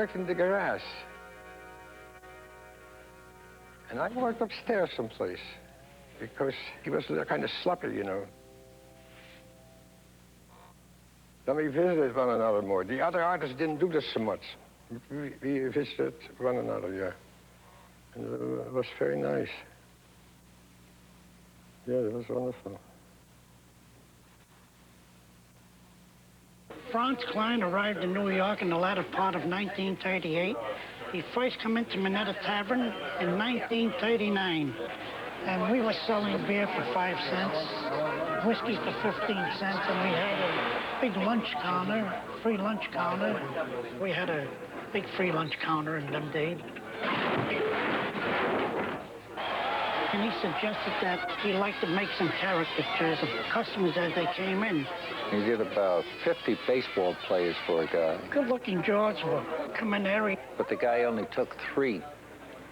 worked in the garage. And I worked upstairs someplace because he was kind of sloppy, you know. Then we visited one another more. The other artists didn't do this so much. We visited one another, yeah. And it was very nice. Yeah, it was wonderful. Franz Kline arrived in New York in the latter part of 1938. He first came into Minetta Tavern in 1939. And we were selling beer for 5 cents, whiskey for 15 cents, and we had a big lunch counter, free lunch counter. We had a big free lunch counter in them days. And he suggested that he'd like to make some caricatures of customers as they came in. He did about 50 baseball players for a guy. Good-looking George would come in there. But the guy only took 3.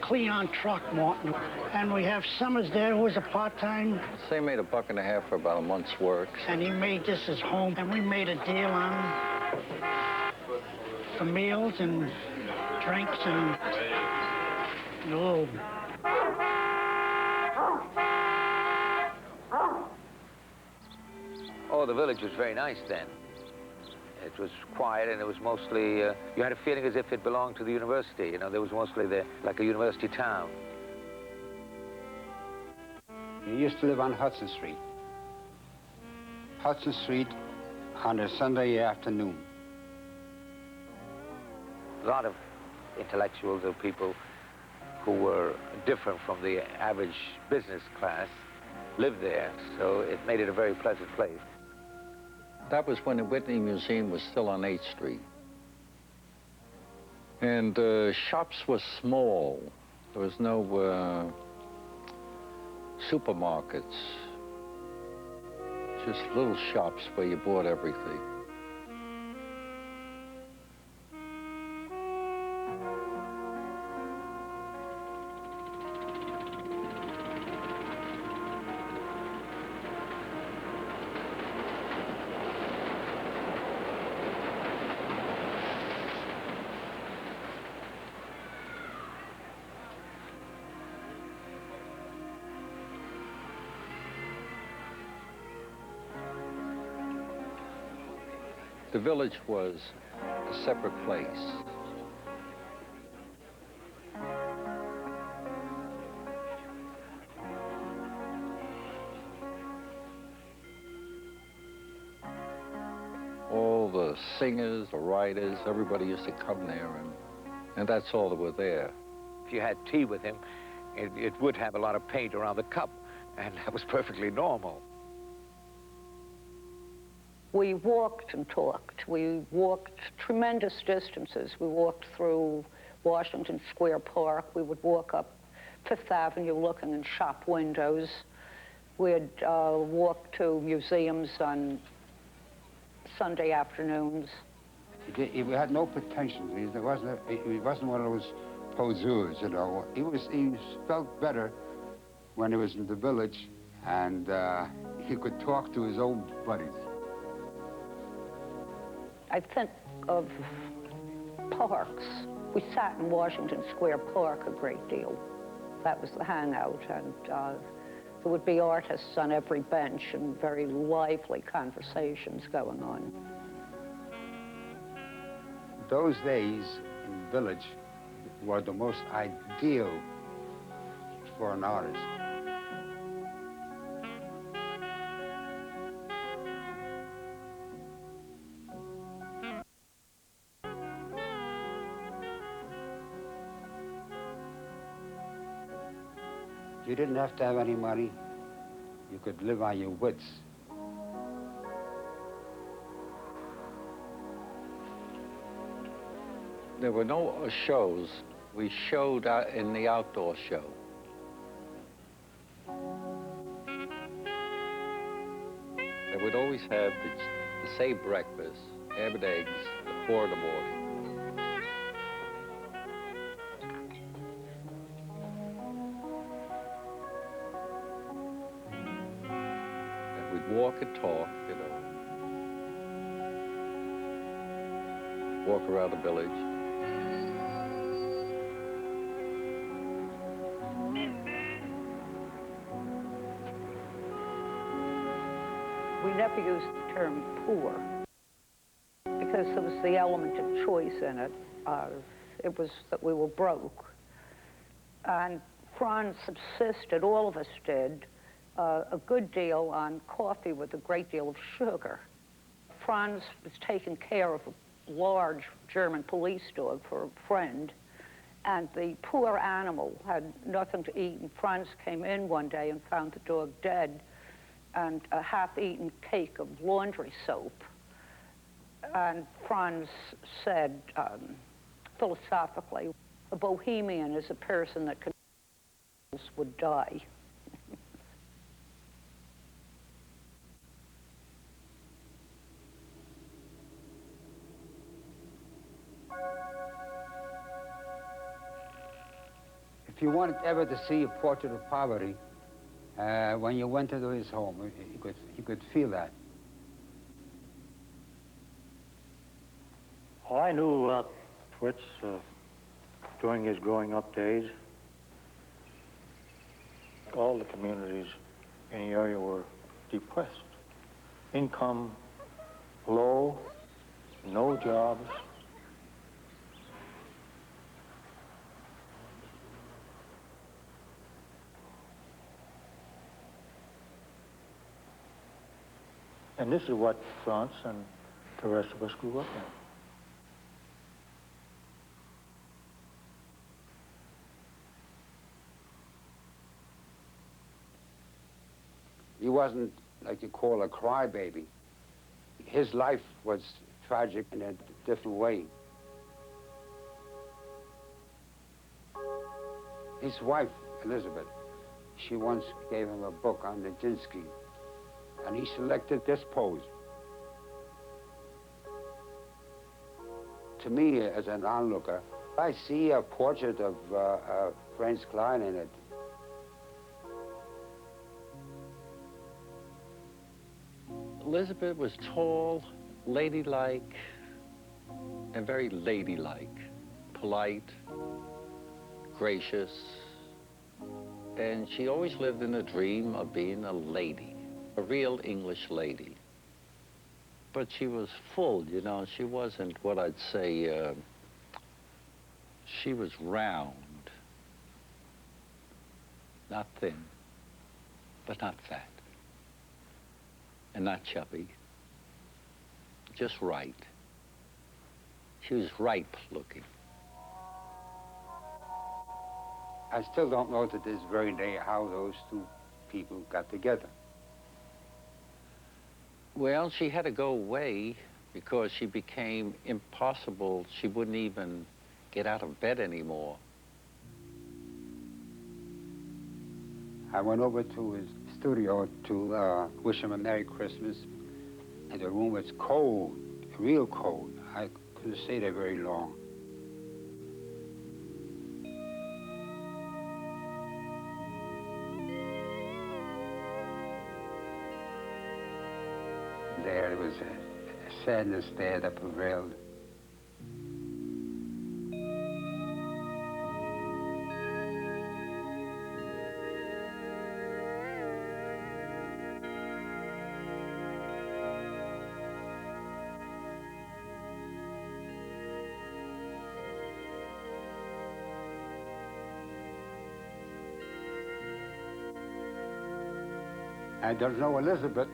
Cleon Throckmorton. And we have Summers there, who was a part-time. They made $1.50 for about a month's work. And he made this his home. And we made a deal on for meals and drinks and Oh, the village was very nice then. It was quiet, and it was mostly, you had a feeling as if it belonged to the university. You know, there was mostly like a university town. We used to live on Hudson Street. Hudson Street on a Sunday afternoon. A lot of intellectuals or people who were different from the average business class lived there, so it made it a very pleasant place. That was when the Whitney Museum was still on 8th Street. And shops were small. There was no supermarkets. Just little shops where you bought everything. The village was a separate place. All the singers, the writers, everybody used to come there, and that's all that were there. If you had tea with him, it would have a lot of paint around the cup, and that was perfectly normal. We walked and talked. We walked tremendous distances. We walked through Washington Square Park. We would walk up Fifth Avenue looking in shop windows. We'd walk to museums on Sunday afternoons. He had no pretensions. He wasn't one of those poseurs, you know. He felt better when he was in the village, and he could talk to his old buddies. I think of parks. We sat in Washington Square Park a great deal. That was the hangout, and there would be artists on every bench and very lively conversations going on. Those days in the village were the most ideal for an artist. You didn't have to have any money. You could live on your wits. There were no shows. We showed in the outdoor show. They would always have the same breakfast, ham and eggs, at 4 in the morning. Walk and talk, you know. Walk around the village. never used the term poor because there was the element of choice in it. It was that we were broke. And Franz subsisted, all of us did, a good deal on coffee with a great deal of sugar. Franz was taking care of a large German police dog for a friend, and the poor animal had nothing to eat, and Franz came in one day and found the dog dead and a half-eaten cake of laundry soap. And Franz said, philosophically, a bohemian is a person that would die. If you wanted ever to see a portrait of poverty, when you went into his home, you could feel that. Well, I knew Fritz during his growing up days. All the communities in the area were depressed. Income low, no jobs. And this is what Franz and the rest of us grew up in. He wasn't like you call a crybaby. His life was tragic in a different way. His wife, Elizabeth, she once gave him a book on Nijinsky, and he selected this pose. To me, as an onlooker, I see a portrait of Franz Kline in it. Elizabeth was tall, ladylike, and very ladylike, polite, gracious, and she always lived in a dream of being a lady, a real English lady. But she was full, you know, she wasn't what I'd say, she was round, not thin, but not fat. And not chubby, just right. She was ripe looking. I still don't know to this very day how those two people got together. Well, she had to go away because she became impossible. She wouldn't even get out of bed anymore. I went over to his studio to wish him a Merry Christmas, and the room was cold, real cold. I couldn't stay there very long. There was a sadness there that prevailed. And there's no Elizabeth.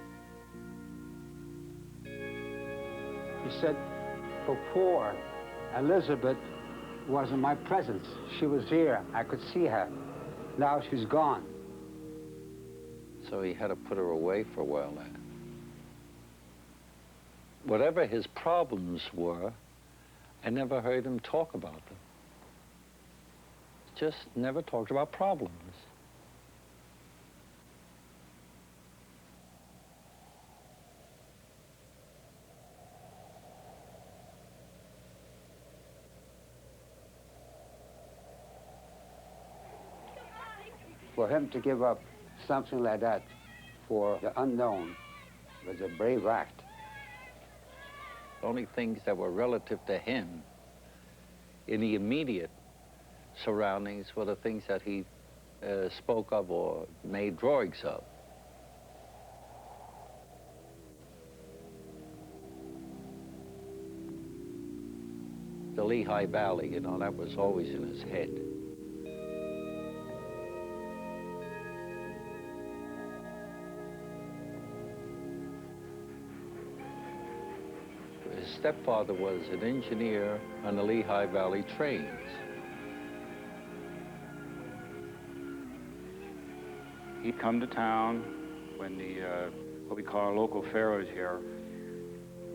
He said, before, Elizabeth was in my presence. She was here. I could see her. Now she's gone. So he had to put her away for a while then. Whatever his problems were, I never heard him talk about them. Just never talked about problems. For him to give up something like that for the unknown was a brave act. The only things that were relative to him in the immediate surroundings were the things that he spoke of or made drawings of. the Lehigh Valley, you know, that was always in his head. His stepfather was an engineer on the Lehigh Valley trains. He'd come to town when the, what we call our local fair was here.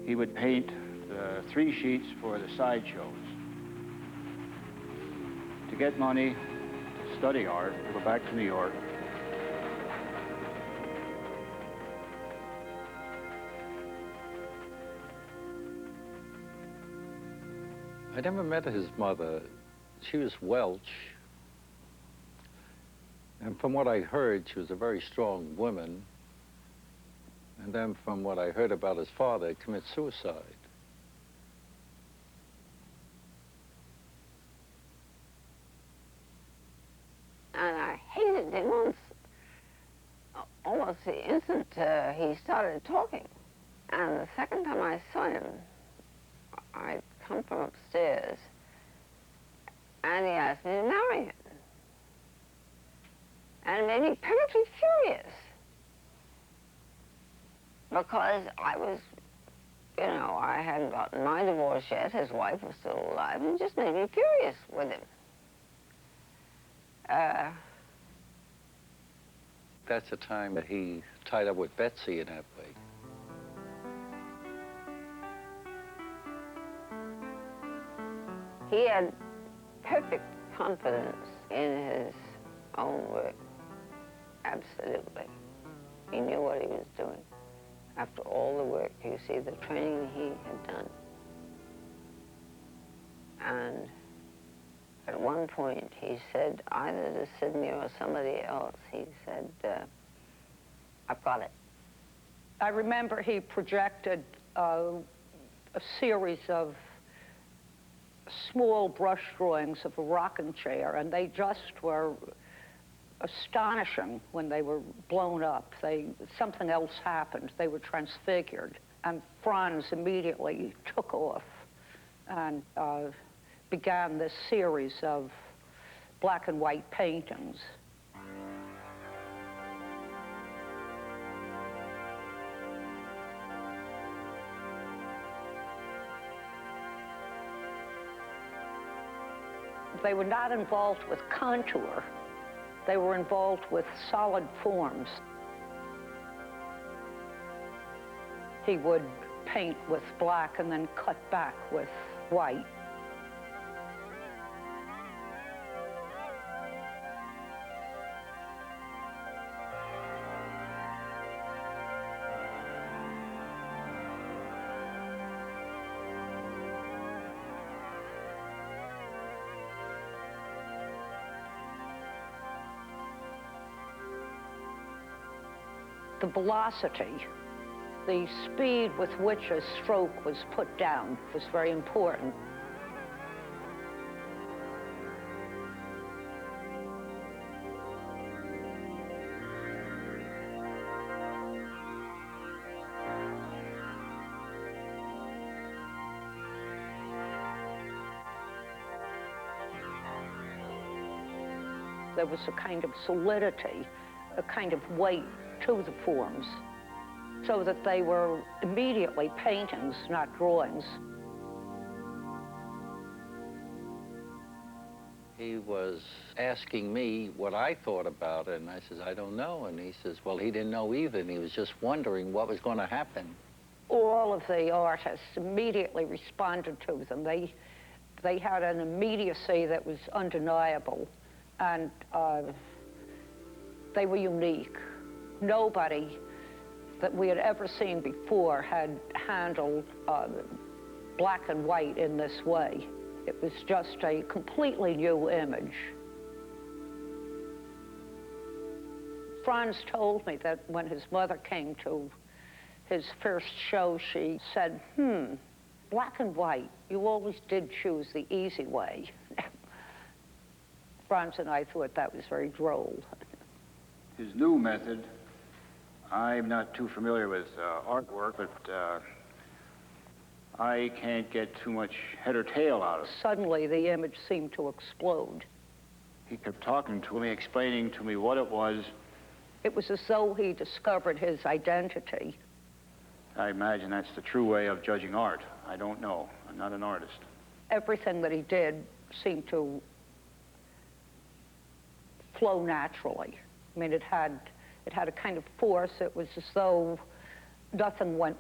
He would paint the 3 sheets for the sideshows. To get money to study art, to go back to New York. I never met his mother. She was Welsh. And from what I heard, she was a very strong woman. And then from what I heard about his father, he committed suicide. And I hated him almost the instant he started talking. And the second time I saw him, I'd come from upstairs, and he asked me to marry him. And it made me perfectly furious. Because I was, you know, I hadn't gotten my divorce yet, his wife was still alive, and it just made me furious with him. That's the time that he tied up with Betsy in that way. He had perfect confidence in his own work. Absolutely. He knew what he was doing. After all the work, you see, the training he had done. And at one point, he said, either to Sidney or somebody else, he said, I've got it. I remember he projected a series of small brush drawings of a rocking chair, and they just were astonishing when they were blown up. Something else happened. They were transfigured. And Franz immediately took off and began this series of black and white paintings. They were not involved with contour. They were involved with solid forms. He would paint with black and then cut back with white. The velocity, the speed with which a stroke was put down was very important. There was a kind of solidity, a kind of weight to the forms, so that they were immediately paintings, not drawings. He was asking me what I thought about it, and I says, I don't know. And he says, well, he didn't know either, and he was just wondering what was going to happen. All of the artists immediately responded to them. They had an immediacy that was undeniable, and they were unique. Nobody that we had ever seen before had handled black and white in this way. It was just a completely new image. Franz told me that when his mother came to his first show, she said, black and white, you always did choose the easy way. Franz and I thought that was very droll. His new method, I'm not too familiar with artwork, but I can't get too much head or tail out of it. Suddenly, the image seemed to explode. He kept talking to me, explaining to me what it was. It was as though he discovered his identity. I imagine that's the true way of judging art. I don't know. I'm not an artist. Everything that he did seemed to flow naturally. I mean, it had a kind of force. It was as though nothing went